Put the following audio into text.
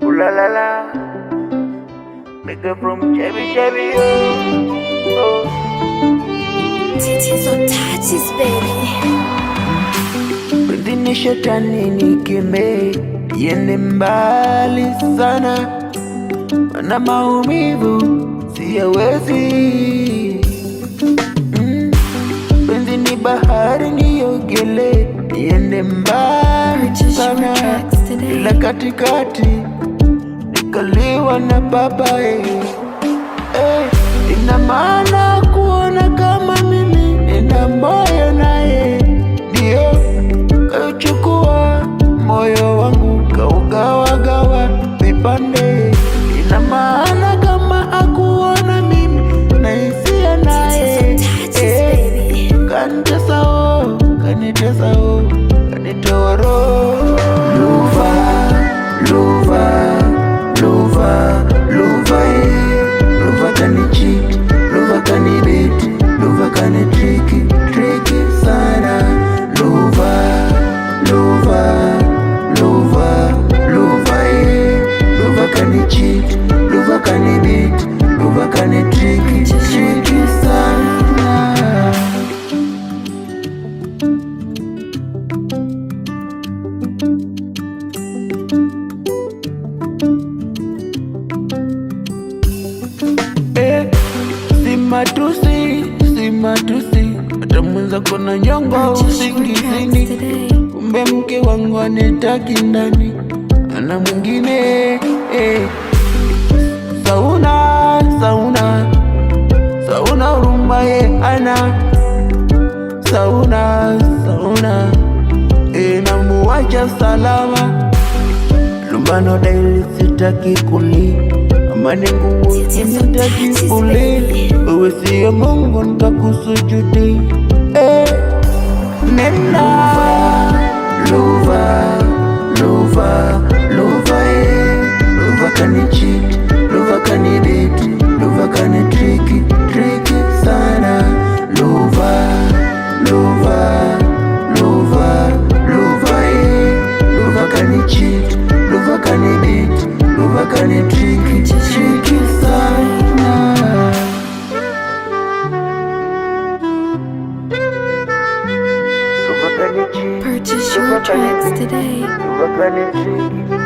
Ooh la la la, make her from Chevy Chevy, oh. Titties on touches, baby. Penzi ni shetani nikemee, yende mbali sana, mana maumivu siyawezi. Penzi ni bahari niogelee, yende mbali sana, ila katikati nikaliwa na babae. Ina maana kuona kama mimi nina moyo naye, ndio kauchukua moyo wangu kaugawagawa vipande. Ina maana kama akuona mimi na hisia naye, kanitesa oh, kanitesa oh, kanitoa roho. Luva kani cheat, luva kani bait, luva kani tricky sana. Luva kani cheat, luva kani bait, luva kani tricky sana. Si matusi, hata mwenza kona nyongo usingizini. Kumbe mke wangu anitaki ndani, ana mwingine. Sauna huruma ye ana sauna namuwacha salama. Lumbano daily sitaki kuli, amani ngumu sitaki kuli. Wewe siyo Mungu nikakusujudi. Nena Luva kani cheat, luva kani bait, luva kani tricky sana. Luva kani cheat, luva kani bait, luva kani tricky sana. Purchase your tracks today. Luva kani tricky.